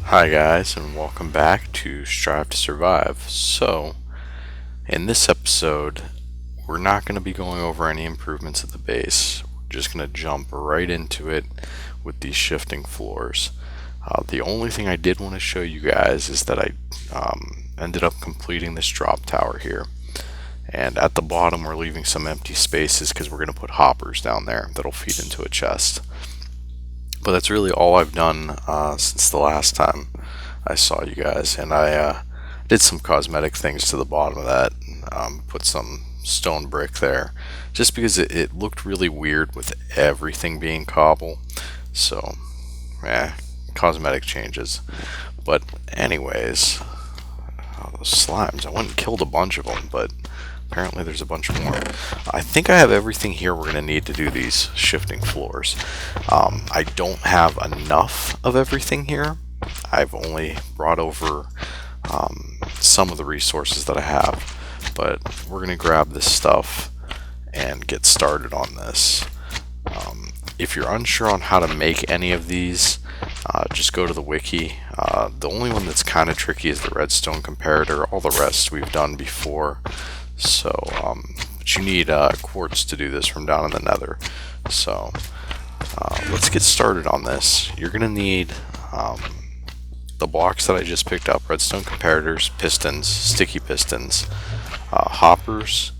Hi guys, and welcome back to Strive to Survive. So, in this episode, we're not going to be going over any improvements at the base. We're just going to jump right into it with these shifting floors. The only thing I did want to show you guys is that I ended up completing this drop tower here. And at the bottom we're leaving some empty spaces because we're going to put hoppers down there that'll feed into a chest. But that's really all I've done since the last time I saw you guys, and I did some cosmetic things to the bottom of that. Put some stone brick there, just because it looked really weird with everything being cobble. So, cosmetic changes. But anyways, those slimes, I went and killed a bunch of them, but apparently there's a bunch more. I think I have everything here we're going to need to do these shifting floors. I don't have enough of everything here. I've only brought over some of the resources that I have, but we're going to grab this stuff and get started on this. If you're unsure on how to make any of these, just go to the wiki. The only one that's kind of tricky is the redstone comparator. All the rest we've done before. So, but you need quartz to do this from down in the nether. So, let's get started on this. You're going to need the blocks that I just picked up: redstone comparators, pistons, sticky pistons, hoppers,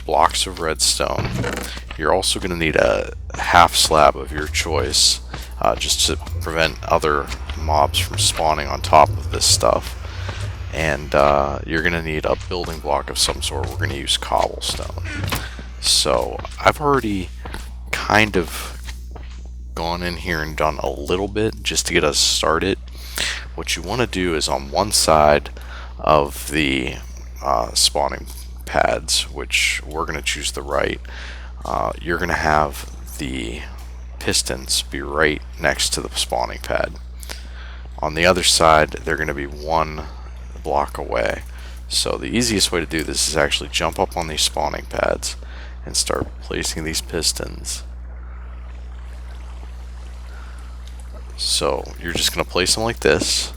blocks of redstone. You're also going to need a half slab of your choice, just to prevent other mobs from spawning on top of this stuff. And you're going to need a building block of some sort. We're going to use cobblestone. So I've already kind of gone in here and done a little bit just to get us started. What you want to do is on one side of the spawning pads, which we're going to choose the right, you're going to have the pistons be right next to the spawning pad. On the other side, they're going to be one block away. So the easiest way to do this is actually jump up on these spawning pads and start placing these pistons. So you're just going to place them like this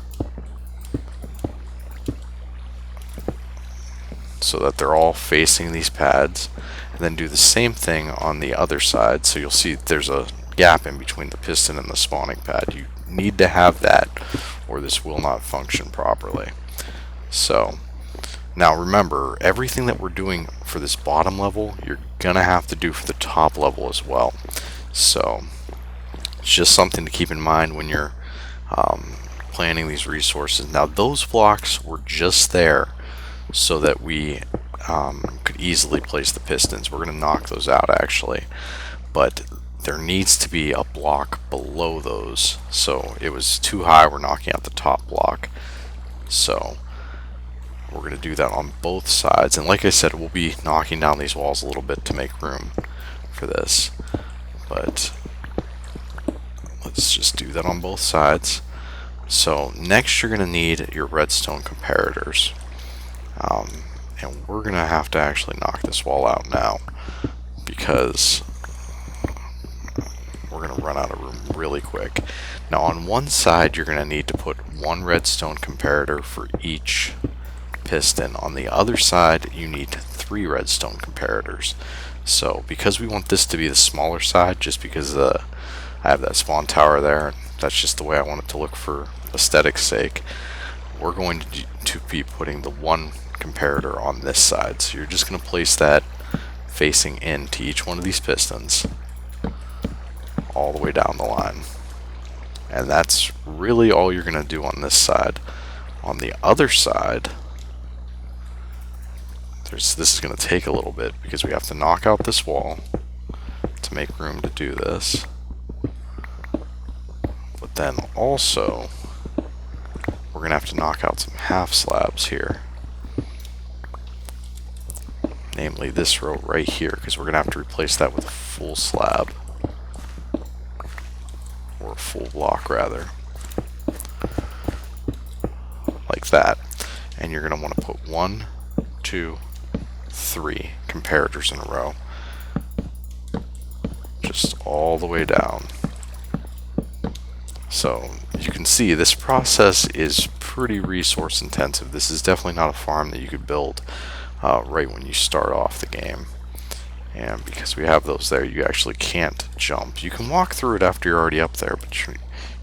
so that they're all facing these pads, and then do the same thing on the other side. So you'll see there's a gap in between the piston and the spawning pad. You need to have that or this will not function properly. So now remember, everything that we're doing for this bottom level, you're gonna have to do for the top level as well. So it's just something to keep in mind when you're planning these resources. Now those blocks were just there so that we could easily place the pistons. We're gonna knock those out actually, but there needs to be a block below those. So it was too high, we're knocking out the top block. So we're going to do that on both sides, and like I said, we'll be knocking down these walls a little bit to make room for this, but let's just do that on both sides. So next you're going to need your redstone comparators, and we're going to have to actually knock this wall out now because we're going to run out of room really quick. Now on one side you're going to need to put one redstone comparator for each piston. On the other side you need 3 redstone comparators. So because we want this to be the smaller side, just because I have that spawn tower there, that's just the way I want it to look for aesthetics sake, we're going to be putting the one comparator on this side. So you're just going to place that facing into each one of these pistons all the way down the line, and that's really all you're going to do on this side. On the other side, this is going to take a little bit because we have to knock out this wall to make room to do this, but then also we're going to have to knock out some half slabs here, namely this row right here, because we're going to have to replace that with a full slab, or a full block rather, like that. And you're going to want to put 1, 2, 3 comparators in a row, just all the way down. So you can see this process is pretty resource intensive. This is definitely not a farm that you could build right when you start off the game. And because we have those there, you actually can't jump. You can walk through it after you're already up there, but you're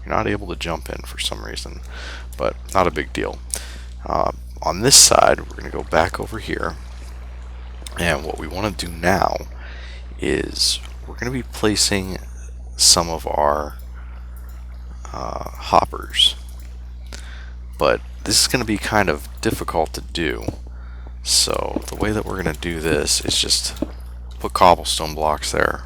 not able to jump in for some reason. But not a big deal. On this side, we're going to go back over here. And what we want to do now is we're going to be placing some of our hoppers. But this is going to be kind of difficult to do. So the way that we're going to do this is just put cobblestone blocks there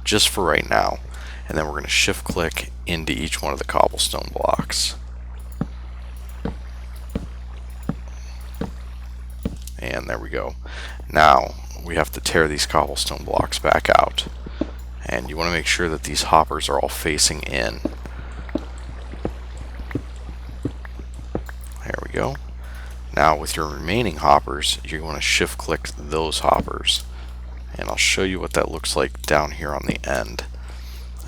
just for right now. And then we're going to shift click into each one of the cobblestone blocks. And there we go. Now we have to tear these cobblestone blocks back out. And you want to make sure that these hoppers are all facing in. There we go. Now with your remaining hoppers, you want to shift click those hoppers. And I'll show you what that looks like down here on the end.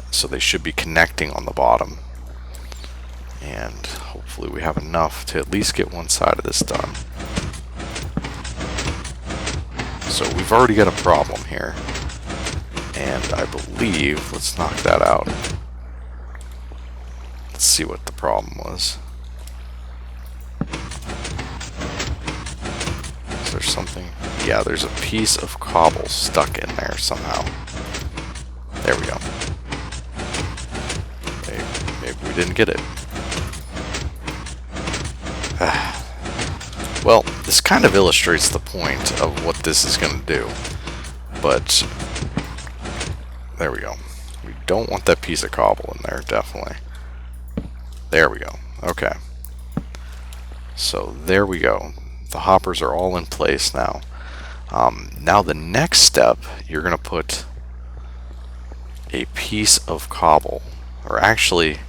So they should be connecting on the bottom. And hopefully we have enough to at least get one side of this done. So we've already got a problem here. And I believe, let's knock that out. Let's see what the problem was. Is there something? Yeah, there's a piece of cobble stuck in there somehow. There we go. Maybe we didn't get it. Well, this kind of illustrates the point of what this is going to do. But there we go. We don't want that piece of cobble in there, definitely. There we go. Okay. So there we go. The hoppers are all in place now. Now the next step, you're going to put a piece of cobble, or actually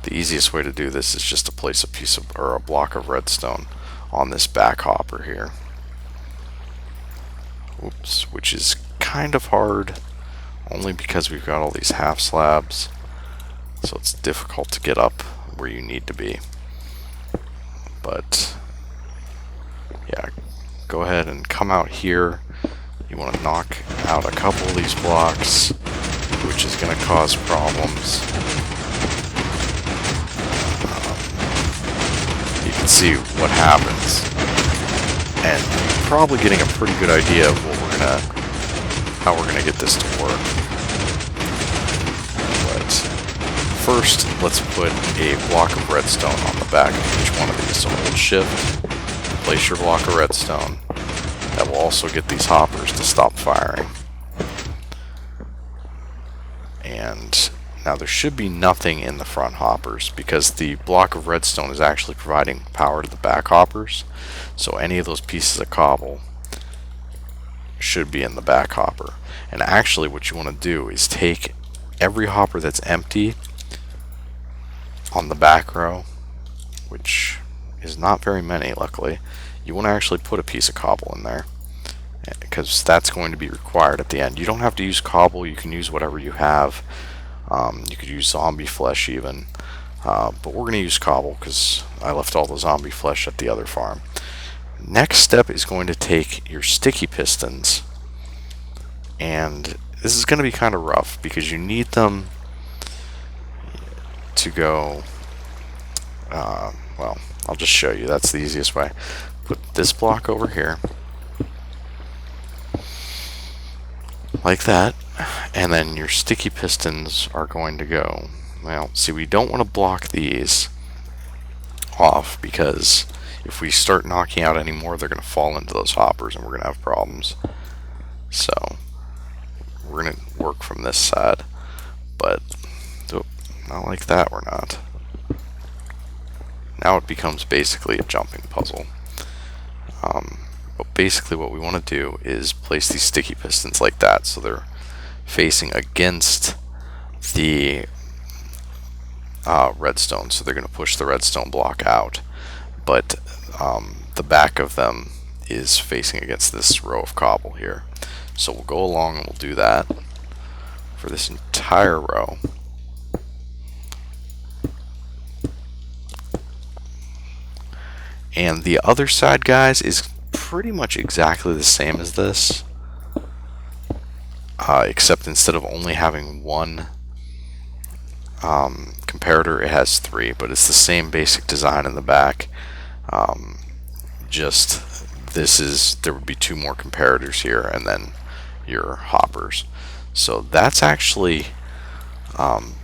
the easiest way to do this is just to place a piece of, or a block of redstone on this back hopper here. Oops, which is kind of hard only because we've got all these half slabs, so it's difficult to get up where you need to be. But yeah, go ahead and come out here. You want to knock out a couple of these blocks, which is going to cause problems. You can see what happens, and you're probably getting a pretty good idea of what how we're gonna get this to work. But first, let's put a block of redstone on the back of each one of these. So hold shift, place your block of redstone. That will also get these hoppers to stop firing. And now there should be nothing in the front hoppers because the block of redstone is actually providing power to the back hoppers. So any of those pieces of cobble should be in the back hopper. And actually what you want to do is take every hopper that's empty on the back row, which is not very many luckily. You want to actually put a piece of cobble in there because that's going to be required at the end. You don't have to use cobble, you can use whatever you have. You could use zombie flesh even, but we're going to use cobble because I left all the zombie flesh at the other farm. Next step is going to take your sticky pistons, and this is going to be kind of rough because you need them to go, well, I'll just show you. That's the easiest way. Put this block over here, like that, and then your sticky pistons are going to go, well, see, we don't want to block these off because if we start knocking out any more, they're going to fall into those hoppers and we're going to have problems. So we're going to work from this side, but not like that, we're not. Now it becomes basically a jumping puzzle. But basically what we want to do is place these sticky pistons like that so they're facing against the redstone, so they're going to push the redstone block out, but the back of them is facing against this row of cobble here. So we'll go along and we'll do that for this entire row. And the other side, guys, is pretty much exactly the same as this, except instead of only having one comparator, it has three, but it's the same basic design in the back. Just there would be two more comparators here, and then your hoppers. So that's actually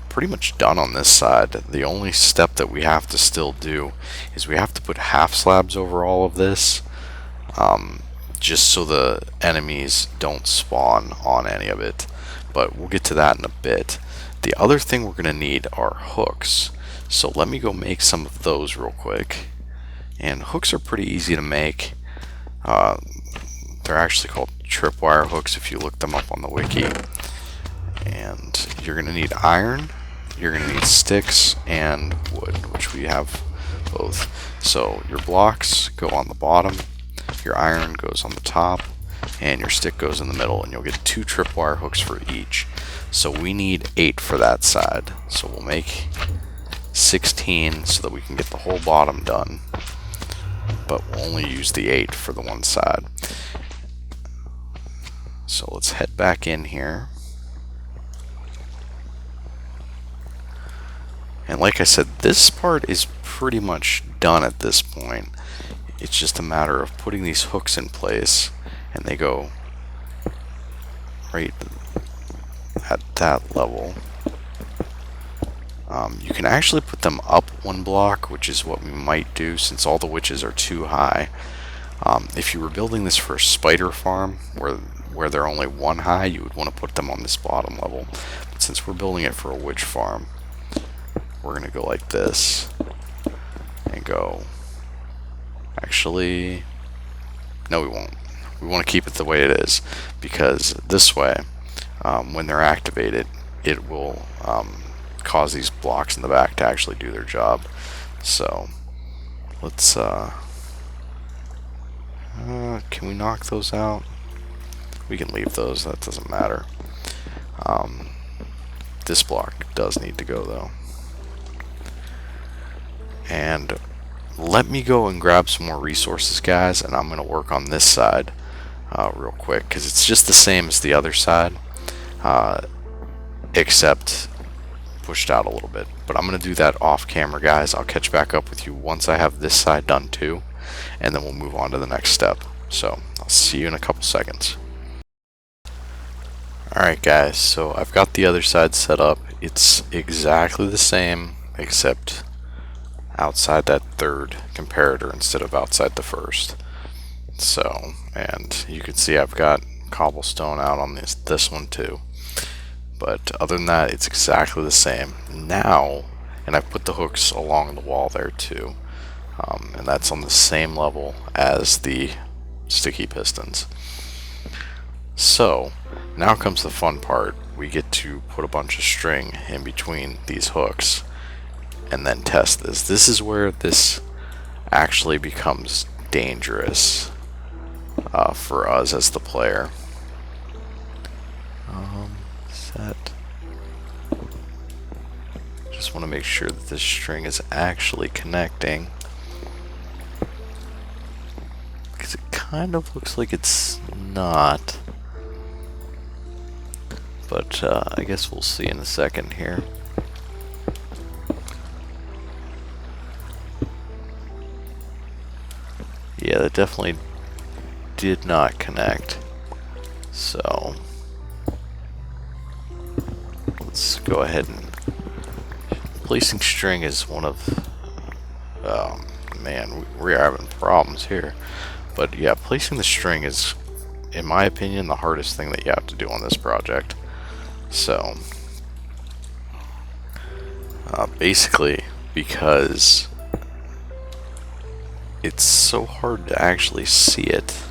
pretty much done on this side. The only step that we have to still do is we have to put half slabs over all of this, just so the enemies don't spawn on any of it. But we'll get to that in a bit. The other thing we're going to need are hooks. So let me go make some of those real quick. And hooks are pretty easy to make. They're actually called tripwire hooks if you look them up on the wiki. And you're going to need iron, you're going to need sticks, and wood, which we have both. So your blocks go on the bottom, your iron goes on the top, and your stick goes in the middle, and you'll get 2 tripwire hooks for each. So we need 8 for that side. So we'll make 16 so that we can get the whole bottom done. But we'll only use the 8 for the one side. So let's head back in here. And like I said, this part is pretty much done at this point. It's just a matter of putting these hooks in place, and they go right at that level. You can actually put them up 1 block, which is what we might do since all the witches are too high. If you were building this for a spider farm where they're only 1 high, you would want to put them on this bottom level. But since we're building it for a witch farm, we're going to go like this and go. Actually, no, we won't. We want to keep it the way it is, because this way, when they're activated, it will cause these blocks in the back to actually do their job. So let's can we knock those out? We can leave those, that doesn't matter. This block does need to go though. And let me go and grab some more resources, guys, and I'm going to work on this side real quick, because it's just the same as the other side, except pushed out a little bit. But I'm going to do that off camera, guys. I'll catch back up with you once I have this side done too, and then we'll move on to the next step. So I'll see you in a couple seconds. Alright guys, so I've got the other side set up. It's exactly the same, except outside that 3rd comparator instead of outside the 1st. So, and you can see I've got cobblestone out on this one too. But other than that, it's exactly the same. Now, and I've put the hooks along the wall there too. And that's on the same level as the sticky pistons. So, now comes the fun part. We get to put a bunch of string in between these hooks and then test this. This is where this actually becomes dangerous for us as the player. Set. Just want to make sure that this string is actually connecting, because it kind of looks like it's not. But I guess we'll see in a second here. Yeah, that definitely did not connect. So let's go ahead and placing string is one of man, we're having problems here. But yeah, placing the string is, in my opinion, the hardest thing that you have to do on this project. So basically, because it's so hard to actually see it.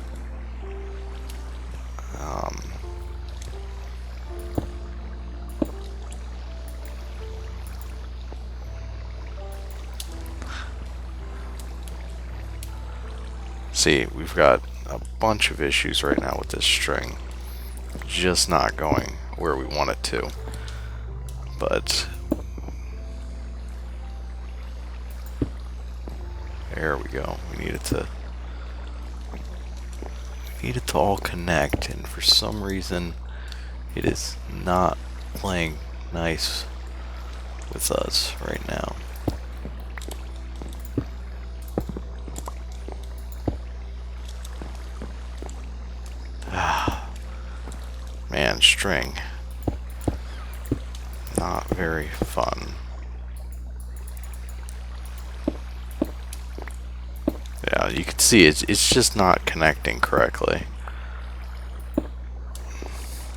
See, we've got a bunch of issues right now with this string. Just not going where we want it to. But There we go. We need it to all connect, and for some reason it is not playing nice with us right now. Man, string. Not very fun. Yeah, you can see it's just not connecting correctly.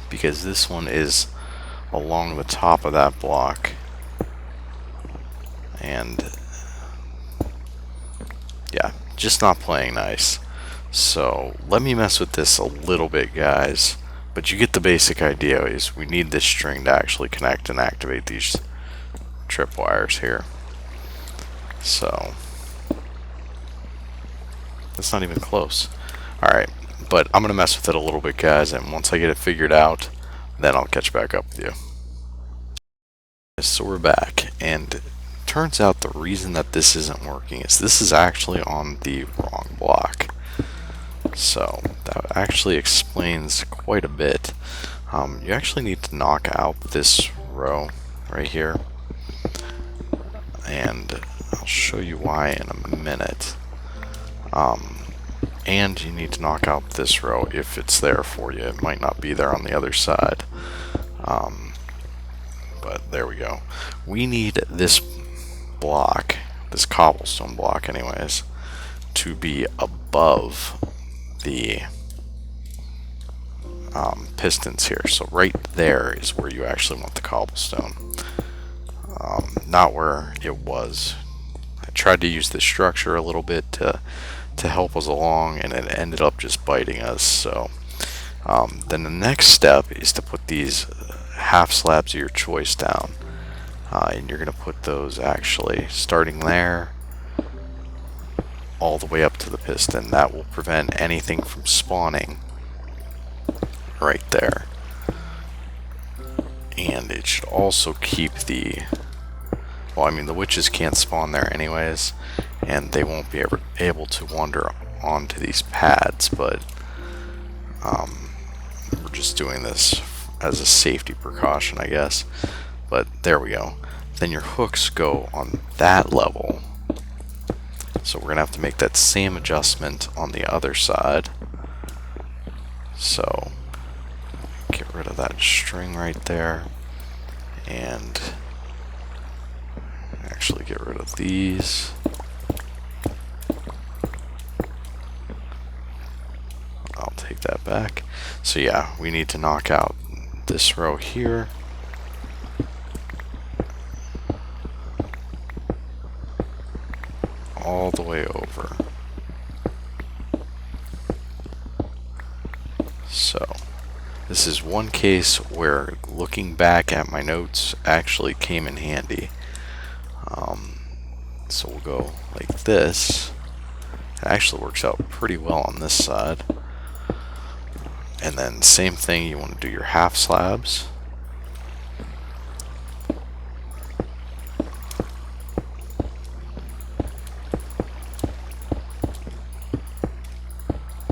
Because this one is along the top of that block. And yeah, just not playing nice. So let me mess with this a little bit, guys. But you get the basic idea is we need this string to actually connect and activate these tripwires here. So that's not even close. Alright, but I'm going to mess with it a little bit, guys, and once I get it figured out, then I'll catch back up with you. So we're back, and turns out the reason that this isn't working is this is actually on the wrong block. So that actually explains quite a bit. You actually need to knock out this row right here, and I'll show you why in a minute. And you need to knock out this row if it's there for you. It might not be there on the other side. But there we go. We need this block, this cobblestone block anyways, to be above the pistons here. So right there is where you actually want the cobblestone. Not where it was. I tried to use this structure a little bit to help us along, and it ended up just biting us. So then the next step is to put these half slabs of your choice down, and you're going to put those actually starting there all the way up to the piston. That will prevent anything from spawning right there, and it should also keep the, well, I mean, the witches can't spawn there anyways, and they won't be able to wander onto these pads, but we're just doing this as a safety precaution, I guess. But there we go. Then your hooks go on that level, so we're gonna have to make that same adjustment on the other side. So get rid of that string right there, and actually get rid of these. I'll take that back. So yeah, we need to knock out this row here. All the way over. So this is one case where looking back at my notes actually came in handy. So we'll go like this. It actually works out pretty well on this side. And then same thing, you want to do your half slabs.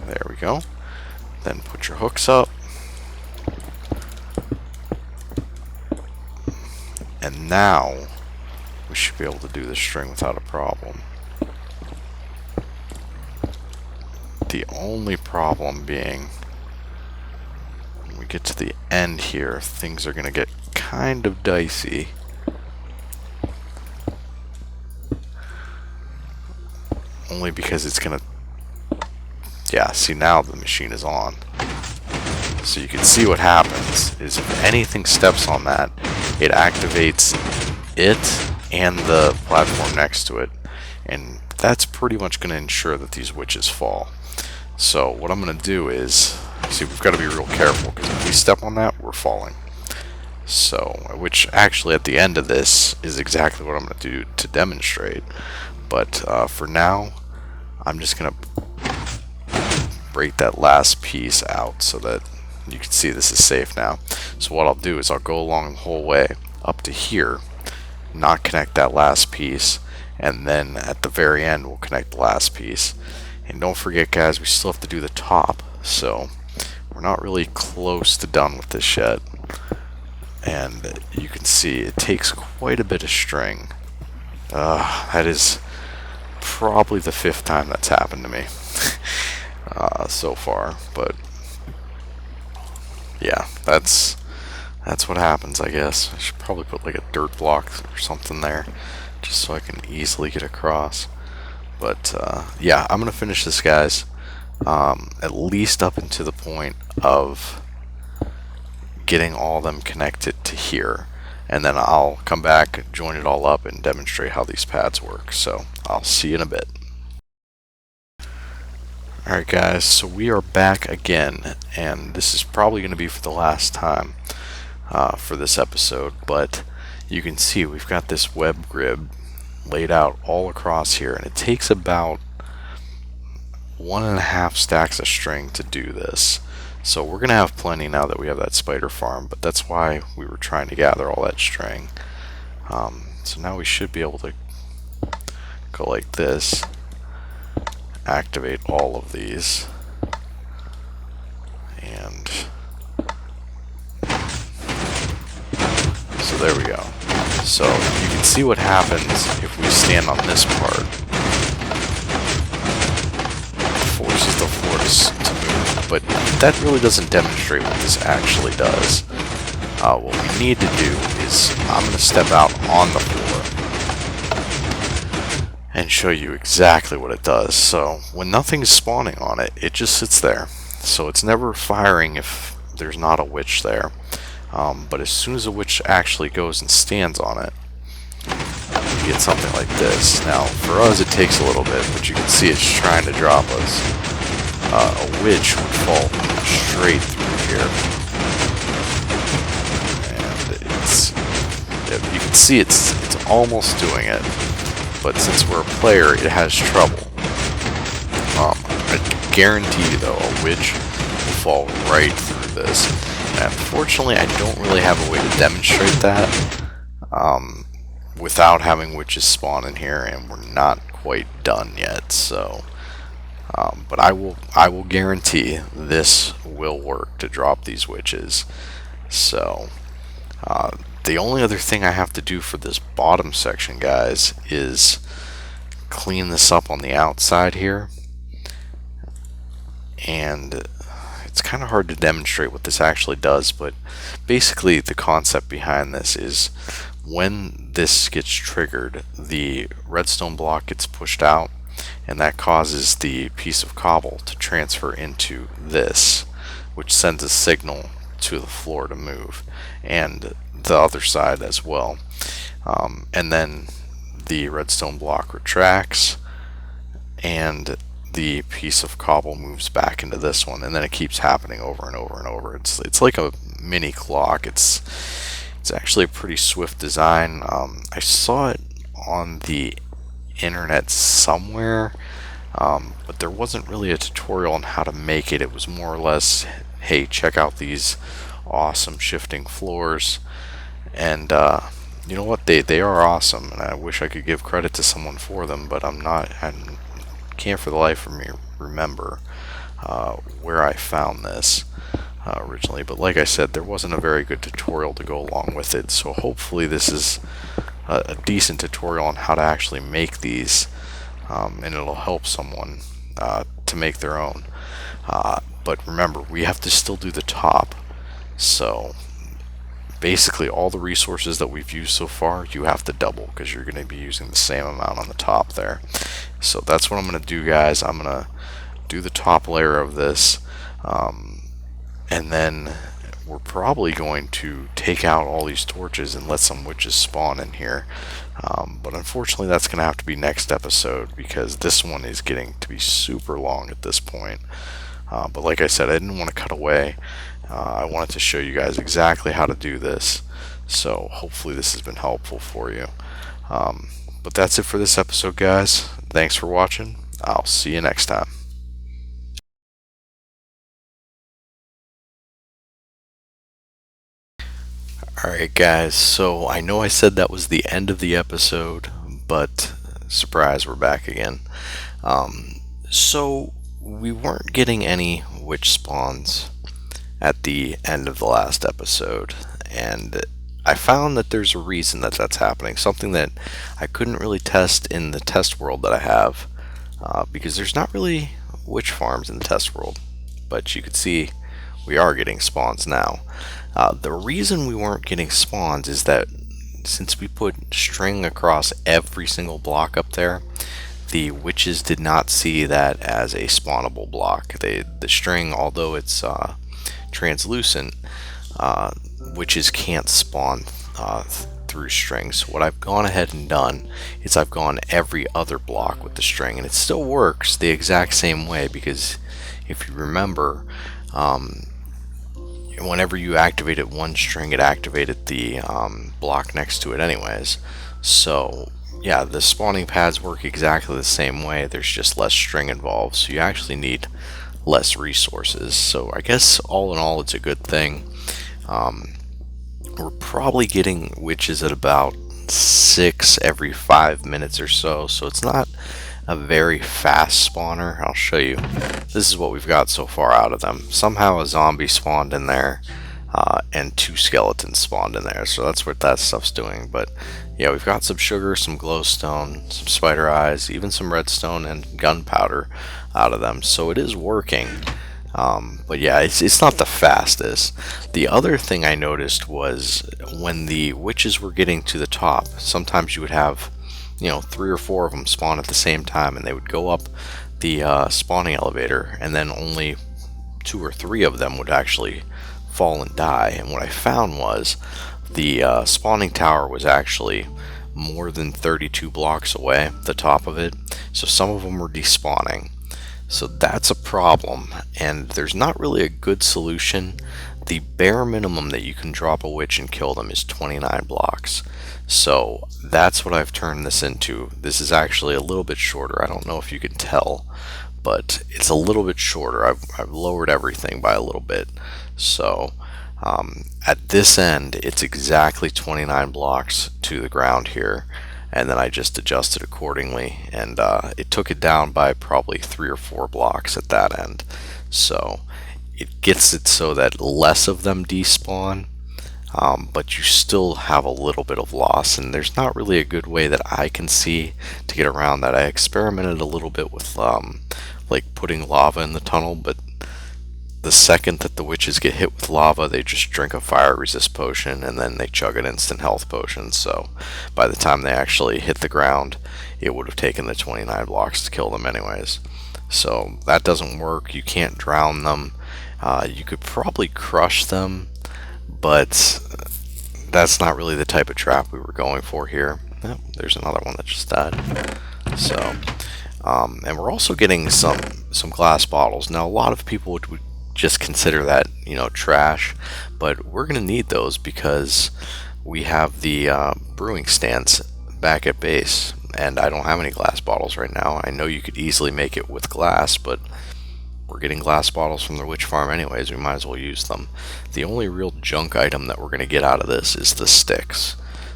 There we go. Then put your hooks up. And now we should be able to do this string without a problem. The only problem being, when we get to the end here, things are going to get kind of dicey. Only because it's going to, yeah, see, now the machine is on. So you can see what happens is if anything steps on that, it activates it and the platform next to it, and that's pretty much going to ensure that these witches fall. So what I'm going to do is, see, we've got to be real careful, because if we step on that, we're falling. So, which actually at the end of this is exactly what I'm going to do to demonstrate. But for now, I'm just going to break that last piece out so that you can see this is safe now. So what I'll do is I'll go along the whole way up to here, not connect that last piece, and then at the very end we'll connect the last piece. And don't forget, guys, we still have to do the top, so we're not really close to done with this yet. And you can see it takes quite a bit of string. That is probably the 5th time that's happened to me so far, but yeah, that's what happens, I guess. I should probably put like a dirt block or something there, just so I can easily get across. But yeah, I'm gonna finish this, guys, at least up into the point of getting all of them connected to here, and then I'll come back, join it all up, and demonstrate how these pads work. So I'll see you in a bit. Alright, guys, so we are back again, and this is probably going to be for the last time for this episode, but you can see we've got this web grid laid out all across here, and it takes about 1.5 stacks of string to do this. So we're going to have plenty now that we have that spider farm, but that's why we were trying to gather all that string. So now we should be able to go like this, activate all of these, and so there we go. So you can see what happens if we stand on this part. It forces the floor to move, but that really doesn't demonstrate what this actually does. What we need to do is, I'm going to step out on the floor and show you exactly what it does. So when nothing's spawning on it, it just sits there. So it's never firing if there's not a witch there. But as soon as a witch actually goes and stands on it, you get something like this. Now, for us it takes a little bit, but you can see it's trying to drop us. A witch would fall straight through here. And you can see it's almost doing it. But since we're a player, it has trouble. I guarantee you, though, a witch will fall right through this. And unfortunately, I don't really have a way to demonstrate that without having witches spawn in here, and we're not quite done yet. So, but I will guarantee this will work to drop these witches. So, the only other thing I have to do for this bottom section, guys, is clean this up on the outside here. And it's kind of hard to demonstrate what this actually does, but basically the concept behind this is when this gets triggered, the redstone block gets pushed out, and that causes the piece of cobble to transfer into this, which sends a signal to the floor to move, and the other side as well. And then the redstone block retracts, and the piece of cobble moves back into this one, and then it keeps happening over and over and over. It's like a mini clock. It's actually a pretty swift design. I saw it on the internet somewhere, but there wasn't really a tutorial on how to make it. It was more or less, hey, check out these awesome shifting floors, and you know what, they are awesome, and I wish I could give credit to someone for them, but I can't for the life of me remember where I found this originally. But like I said, there wasn't a very good tutorial to go along with it, so hopefully this is a decent tutorial on how to actually make these, and it'll help someone to make their own. But remember, we have to still do the top, so basically all the resources that we've used so far you have to double, because you're going to be using the same amount on the top there. So that's what I'm going to do, guys. I'm going to do the top layer of this, and then we're probably going to take out all these torches and let some witches spawn in here, but unfortunately that's going to have to be next episode, because this one is getting to be super long at this point. But like I said, I didn't want to cut away. I wanted to show you guys exactly how to do this, so hopefully this has been helpful for you. But that's it for this episode, guys. Thanks for watching. I'll see you next time. Alright, guys, so I know I said that was the end of the episode, but Surprise, we're back again. So we weren't getting any witch spawns at the end of the last episode, and I found that there's a reason that that's happening. Something that I couldn't really test in the test world that I have, because there's not really witch farms in the test world. But you could see we are getting spawns now. The reason we weren't getting spawns is that since we put string across every single block up there, the witches did not see that as a spawnable block. The string, although it's translucent, witches can't spawn through strings. What I've gone ahead and done is I've gone every other block with the string, and it still works the exact same way, because if you remember, whenever you activated one string, it activated the block next to it anyways. So yeah, the spawning pads work exactly the same way. There's just less string involved, so you actually need less resources. So I guess all in all, it's a good thing. We're probably getting witches at about 6 every 5 minutes or so, so it's not a very fast spawner. I'll show you. This is what we've got so far out of them. Somehow a zombie spawned in there, and 2 skeletons spawned in there, so that's what that stuff's doing. But yeah, we've got some sugar, some glowstone, some spider eyes, even some redstone and gunpowder out of them, so it is working. But yeah, it's not the fastest. The other thing I noticed was when the witches were getting to the top, sometimes you would have 3 or 4 of them spawn at the same time, and they would go up the spawning elevator, and then only 2 or 3 of them would actually fall and die. And what I found was the spawning tower was actually more than 32 blocks away, the top of it, so some of them were despawning. So that's a problem, and there's not really a good solution. The bare minimum that you can drop a witch and kill them is 29 blocks. So that's what I've turned this into. This is actually a little bit shorter. I don't know if you can tell, but it's a little bit shorter. I've lowered everything by a little bit. So at this end, it's exactly 29 blocks to the ground here. And then I just adjusted accordingly, and it took it down by probably 3 or 4 blocks at that end. So it gets it so that less of them despawn, but you still have a little bit of loss, and there's not really a good way that I can see to get around that. I experimented a little bit with like putting lava in the tunnel, but the second that the witches get hit with lava, they just drink a fire resist potion, and then they chug an instant health potion. So by the time they actually hit the ground, it would have taken the 29 blocks to kill them anyways. So that doesn't work. You can't drown them. You could probably crush them, but that's not really the type of trap we were going for here. Oh, there's another one that just died. So and we're also getting some glass bottles. Now a lot of people would just consider that trash, but we're gonna need those because we have the brewing stands back at base, and I don't have any glass bottles right now. I know you could easily make it with glass, but we're getting glass bottles from the witch farm anyways. We might as well use them. The only real junk item that we're gonna get out of this is the sticks.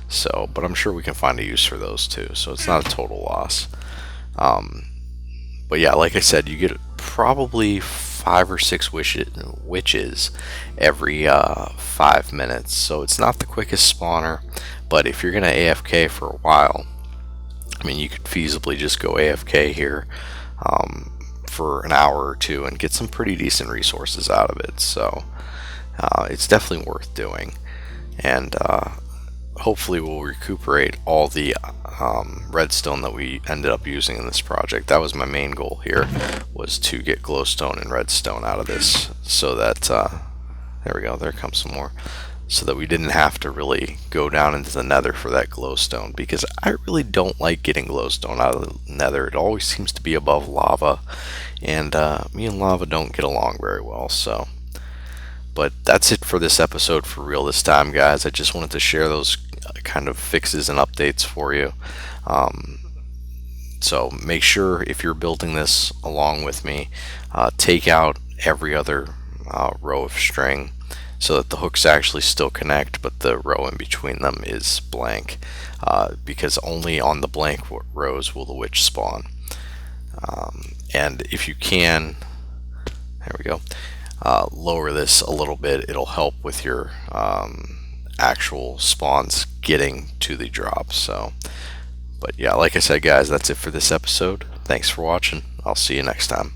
So, but I'm sure we can find a use for those too, so it's not a total loss. But yeah, like I said, you get probably 5 or 6 witches every 5 minutes, so it's not the quickest spawner. But if you're gonna AFK for a while, I mean, you could feasibly just go AFK here for an hour or 2 and get some pretty decent resources out of it. So it's definitely worth doing, and hopefully we'll recuperate all the redstone that we ended up using in this project. That was my main goal here, was to get glowstone and redstone out of this, so that there we go, there comes some more, so that we didn't have to really go down into the nether for that glowstone, because I really don't like getting glowstone out of the nether. It always seems to be above lava, and me and lava don't get along very well. So but that's it for this episode for real this time, guys. I just wanted to share those kind of fixes and updates for you. So make sure, if you're building this along with me, take out every other row of string, so that the hooks actually still connect, but the row in between them is blank, because only on the blank rows will the witch spawn. And if you can, there we go, lower this a little bit, it'll help with your actual spawns getting to the drop. So, but yeah, like I said, guys, that's it for this episode. Thanks for watching. I'll see you next time.